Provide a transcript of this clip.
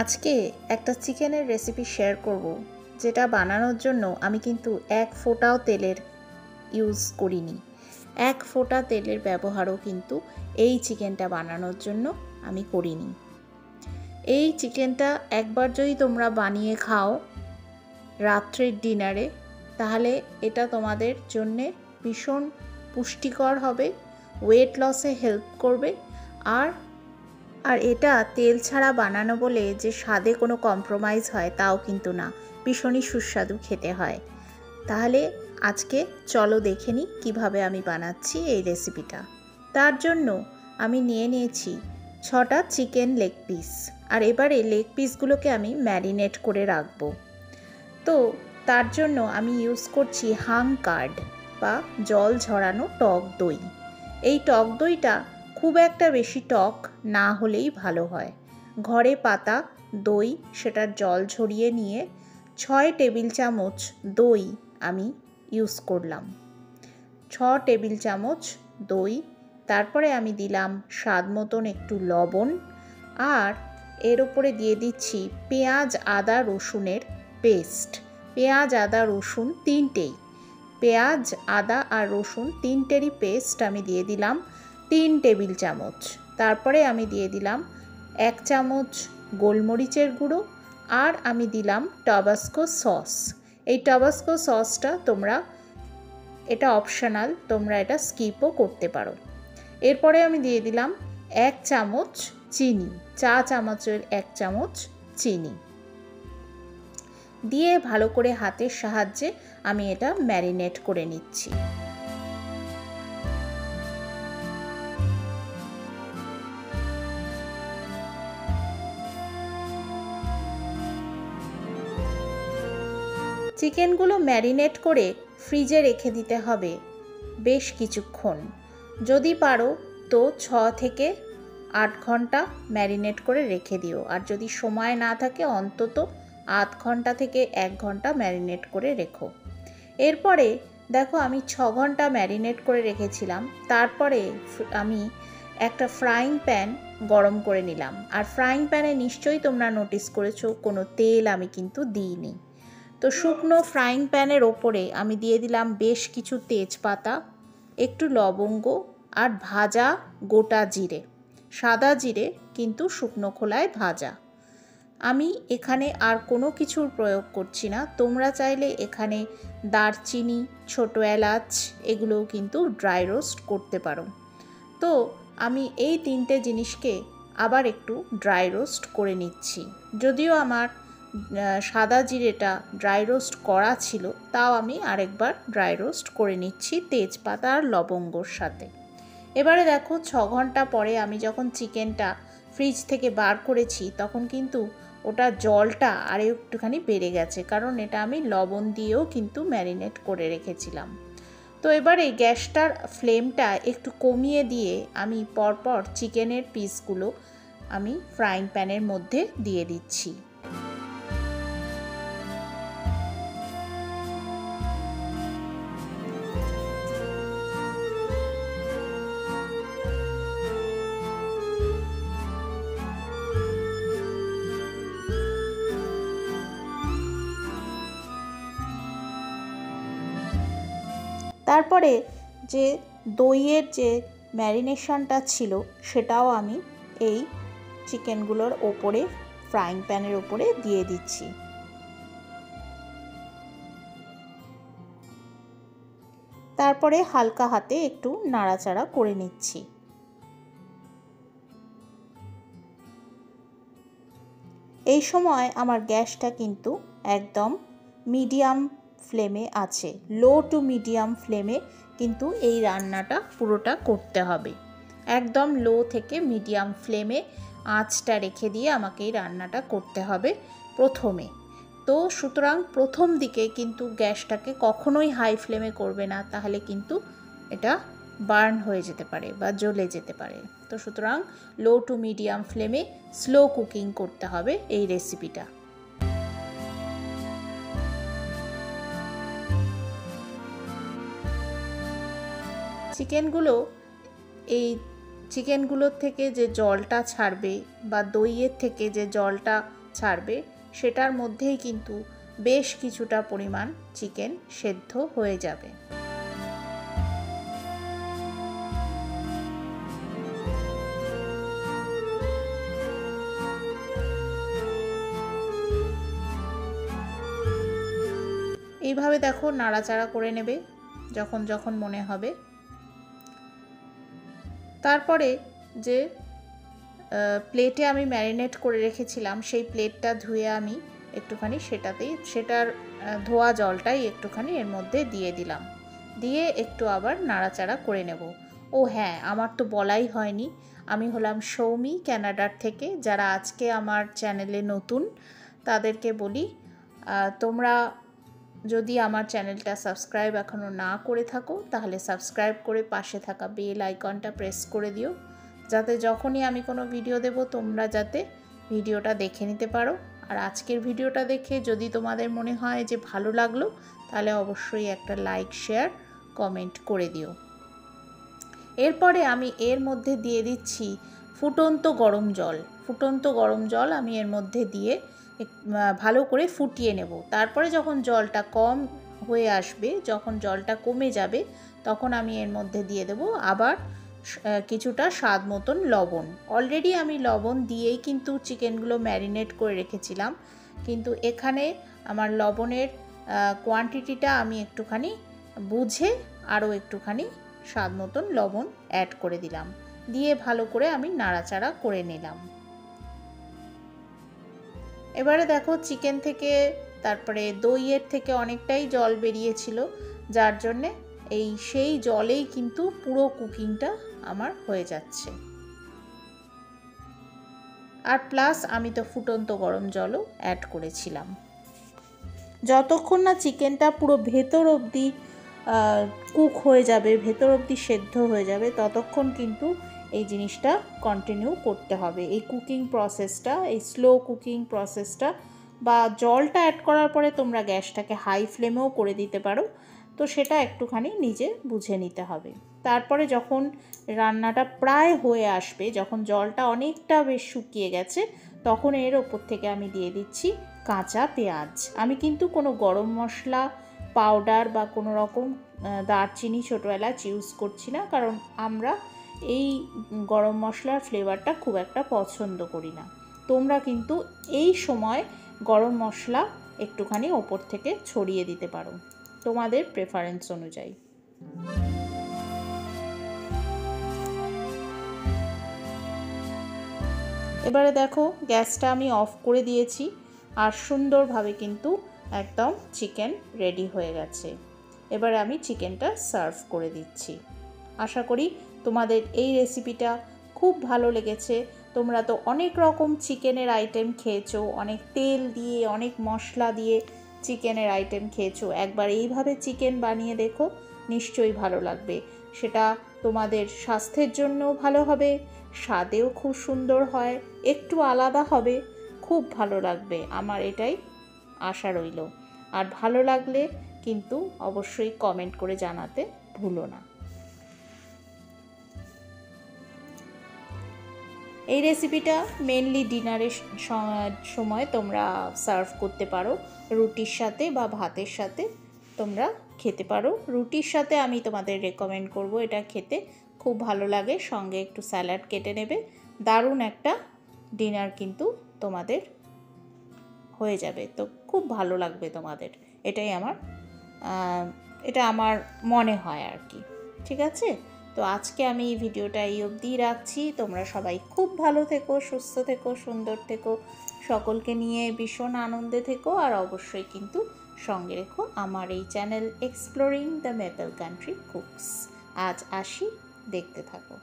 আজকে একটা চিকেনের রেসিপি শেয়ার করব, যেটা বানানোর জন্য আমি কিন্তু এক ফোঁটাও তেলের ইউজ করিনি। এক ফোঁটা তেলের ব্যবহারও কিন্তু এই চিকেনটা বানানোর জন্য আমি করিনি। এই চিকেনটা একবার যদি তোমরা বানিয়ে খাও রাত্রের ডিনারে, তাহলে এটা তোমাদের জন্যে ভীষণ পুষ্টিকর হবে, ওয়েট লসে হেল্প করবে। আর এটা তেল ছাড়া বানানো বলে যে স্বাদে কোনো কম্প্রোমাইজ হয় তাও কিন্তু না, ভীষণই সুস্বাদু খেতে হয়। তাহলে আজকে চলো দেখে নিই কীভাবে আমি বানাচ্ছি এই রেসিপিটা। তার জন্য আমি নিয়ে নিয়েছি 6টা চিকেন লেগ পিস। আর এবারে লেগ পিসগুলোকে আমি ম্যারিনেট করে রাখবো। তো তার জন্য আমি ইউজ করছি হাং কার্ড বা জল ঝরানো টক দই। এই টক দইটা খুব একটা বেশি টক না হলেই ভালো হয়। ঘরে পাতা দই, সেটার জল ঝরিয়ে নিয়ে 6 টেবিল চামচ দই আমি ইউজ করলাম। 6 টেবিল চামচ দই, তারপরে আমি দিলাম স্বাদ মতন একটু লবণ, আর এর উপরে দিয়ে দিচ্ছি পেঁয়াজ আদা রসুনের পেস্ট। পেঁয়াজ আদা রসুন তিনটেই, পেঁয়াজ আদা আর রসুন তিনটেরই পেস্ট আমি দিয়ে দিলাম 3 টেবিল চামচ। তারপরে আমি দিয়ে দিলাম 1 চামচ গোলমরিচের গুঁড়ো, আর আমি দিলাম টাবাস্কো সস। এই টাবাস্কো সসটা এটা অপশনাল, তোমরা এটা স্কিপও করতে পারো। এরপরে আমি দিয়ে দিলাম 1 চামচ চিনি, চা চামচের 1 চামচ চিনি দিয়ে ভালো করে হাতের সাহায্যে আমি এটা ম্যারিনেট করে নিচ্ছি। চিকেনগুলো ম্যারিনেট করে ফ্রিজে রেখে দিতে হবে বেশ কিছুক্ষণ। যদি পারো তো 6 থেকে 8 ঘন্টা ম্যারিনেট করে রেখে দিও, আর যদি সময় না থাকে অন্তত আধ ঘন্টা থেকে 1 ঘন্টা ম্যারিনেট করে রেখো। এরপরে দেখো আমি 6 ঘন্টা ম্যারিনেট করে রেখেছিলাম। তারপরে আমি একটা ফ্রাইং প্যান গরম করে নিলাম। আর ফ্রাইং প্যানে নিশ্চয়ই তোমরা নোটিস করেছো কোনো তেল আমি কিন্তু দিইনি। তো শুকনো ফ্রাইং প্যানের ওপরে আমি দিয়ে দিলাম বেশ কিছু তেজপাতা, একটু লবঙ্গ আর ভাজা গোটা জিরে, সাদা জিরে কিন্তু শুকনো খোলায় ভাজা। আমি এখানে আর কোনো কিছুর প্রয়োগ করছি না। তোমরা চাইলে এখানে দারচিনি, ছোটো এলাচ এগুলোও কিন্তু ড্রাই রোস্ট করতে পারো। তো আমি এই 3টে জিনিসকে আবার একটু ড্রাই রোস্ট করে নিচ্ছি। যদিও আমার সাদা জিরেটা ড্রাই রোস্ট করা ছিল, তাও আমি আরেকবার ড্রাই রোস্ট করে নিচ্ছি তেজপাতা আর লবঙ্গর সাথে। এবারে দেখো 6 ঘন্টা পরে আমি যখন চিকেনটা ফ্রিজ থেকে বার করেছি, তখন কিন্তু ওটা জলটা আর একটুখানি বেড়ে গেছে, কারণ এটা আমি লবণ দিয়েও কিন্তু ম্যারিনেট করে রেখেছিলাম। তো এবারে গ্যাসটার ফ্লেমটা একটু কমিয়ে দিয়ে আমি পরপর চিকেনের পিসগুলো আমি ফ্রাইং প্যানের মধ্যে দিয়ে দিচ্ছি। তারপরে যে দইয়ের যে ম্যারিনেশনটা ছিল সেটাও আমি এই চিকেনগুলোর ওপরে ফ্রাইং প্যানের ওপরে দিয়ে দিচ্ছি। তারপরে হালকা হাতে একটু নাড়াচাড়া করে নিচ্ছি। এই সময় আমার গ্যাসটা কিন্তু একদম মিডিয়াম ফ্লেমে আছে। লো টু মিডিয়াম ফ্লেমে কিন্তু এই রান্নাটা পুরোটা করতে হবে। একদম লো থেকে মিডিয়াম ফ্লেমে আঁচটা রেখে দিয়ে আমাকে এই রান্নাটা করতে হবে প্রথমে। তো সুতরাং প্রথম দিকে কিন্তু গ্যাসটাকে কখনোই হাই ফ্লেমে করবে না, তাহলে কিন্তু এটা বার্ন হয়ে যেতে পারে বা জ্বলে যেতে পারে। তো সুতরাং লো টু মিডিয়াম ফ্লেমে স্লো কুকিং করতে হবে এই রেসিপিটা। চিকেনগুলোর থেকে যে জলটা ছাড়বে বা দইয়ের থেকে যে জলটা ছাড়বে সেটার মধ্যেই কিন্তু বেশ কিছুটা পরিমাণ চিকেন সেদ্ধ হয়ে যাবে। এইভাবে দেখো নাড়াচাড়া করে নেবে যখন যখন মনে হবে। তারপরে যে প্লেটে আমি ম্যারিনেট করে রেখেছিলাম সেই প্লেটটা ধুয়ে আমি একটুখানি সেটার ধোয়া জলটাই একটুখানি এর মধ্যে দিয়ে দিলাম, দিয়ে একটু আবার নাড়াচাড়া করে নেব। ও হ্যাঁ, আমার তো বলাই হয়নি, আমি হলাম সৌমি ক্যানাডার থেকে। যারা আজকে আমার চ্যানেলে নতুন তাদেরকে বলি, তোমরা যদি আমার চ্যানেলটা সাবস্ক্রাইব এখনও না করে থাকো তাহলে সাবস্ক্রাইব করে পাশে থাকা বেল আইকনটা প্রেস করে দিও, যাতে যখনই আমি কোনো ভিডিও দেব তোমরা যাতে ভিডিওটা দেখে নিতে পারো। আর আজকের ভিডিওটা দেখে যদি তোমাদের মনে হয় যে ভালো লাগলো তাহলে অবশ্যই একটা লাইক, শেয়ার, কমেন্ট করে দিও। এরপরে আমি এর মধ্যে দিয়ে দিচ্ছি ফুটন্ত গরম জল। ফুটন্ত গরম জল আমি এর মধ্যে দিয়ে ভালো করে ফুটিয়ে নেব। তারপরে যখন জলটা কম হয়ে আসবে, যখন জলটা কমে যাবে, তখন আমি এর মধ্যে দিয়ে দেব আবার কিছুটা স্বাদ মতন লবণ। অলরেডি আমি লবণ দিয়েই কিন্তু চিকেনগুলো ম্যারিনেট করে রেখেছিলাম, কিন্তু এখানে আমার লবণের কোয়ান্টিটিটা আমি একটুখানি বুঝে আরও একটুখানি স্বাদ মতন লবণ অ্যাড করে দিলাম, দিয়ে ভালো করে আমি নাড়াচাড়া করে নিলাম। এবারে দেখো চিকেন থেকে তারপরে দইয়ের থেকে অনেকটাই জল বেরিয়েছিল, যার জন্যে সেই জলেই কিন্তু পুরো কুকিংটা আমার হয়ে যাচ্ছে। আর প্লাস আমি তো ফুটন্ত গরম জলও অ্যাড করেছিলাম। যতক্ষণ না চিকেনটা পুরো ভেতর অবধি কুক হয়ে যাবে, ভেতর অবধি সেদ্ধ হয়ে যাবে, ততক্ষণ কিন্তু এই জিনিসটা কন্টিনিউ করতে হবে। এই কুকিং প্রসেসটা, এই স্লো কুকিং প্রসেসটা, বা জলটা অ্যাড করার পরে তোমরা গ্যাসটাকে হাই ফ্লেমেও করে দিতে পারো, তো সেটা একটুখানি নিজে বুঝে নিতে হবে। তারপরে যখন রান্নাটা প্রায় হয়ে আসবে, যখন জলটা অনেকটা বেশ শুকিয়ে গেছে, তখন এর ওপর থেকে আমি দিয়ে দিচ্ছি কাঁচা পেঁয়াজ। আমি কিন্তু কোনো গরম মশলা পাউডার বা কোনো রকম দারচিনি, ছোটো এলাচ ইউজ করছি না, কারণ আমরা এই গরম মশলার ফ্লেভারটা খুব একটা পছন্দ করি না। তোমরা কিন্তু এই সময় গরম মশলা একটুখানি ওপর থেকে ছড়িয়ে দিতে পারো তোমাদের প্রেফারেন্স অনুযায়ী। এবারে দেখো গ্যাসটা আমি অফ করে দিয়েছি, আর সুন্দরভাবে কিন্তু একদম চিকেন রেডি হয়ে গেছে। এবারে আমি চিকেনটা সার্ভ করে দিচ্ছি। আশা করি তোমাদের এই রেসিপিটা খুব ভালো লেগেছে। তোমরা তো অনেক রকম চিকেনের আইটেম খেয়েছো, অনেক তেল দিয়ে, অনেক মশলা দিয়ে চিকেনের আইটেম খেয়েছো। একবার এইভাবে চিকেন বানিয়ে দেখো, নিশ্চয়ই ভালো লাগবে। সেটা তোমাদের স্বাস্থ্যের জন্যও ভালো হবে, স্বাদেও খুব সুন্দর হয়, একটু আলাদা হবে, খুব ভালো লাগবে, আমার এটাই আশা রইল। আর ভালো লাগলে কিন্তু অবশ্যই কমেন্ট করে জানাতে ভুলো না। এই রেসিপিটা মেনলি ডিনারের সময় তোমরা সার্ভ করতে পারো, রুটির সাথে বা ভাতের সাথে তোমরা খেতে পারো। রুটির সাথে আমি তোমাদের রেকমেন্ড করব, এটা খেতে খুব ভালো লাগে। সঙ্গে একটু স্যালাড কেটে নেবে, দারুণ একটা ডিনার কিন্তু তোমাদের হয়ে যাবে। তো খুব ভালো লাগবে তোমাদের, এটা আমার মনে হয় আর কি। ঠিক আছে, তো আজকে আমি এই ভিডিওটা এই অবধি রাখছি। তোমরা সবাই খুব ভালো থেকো, সুস্থ থেকো, সুন্দর থেকো, সকলকে নিয়ে ভীষণ আনন্দে থেকো। আর অবশ্যই কিন্তু সঙ্গে রেখো আমার এই channel exploring the maple country cooks. আজ আসি, দেখতে থাকো।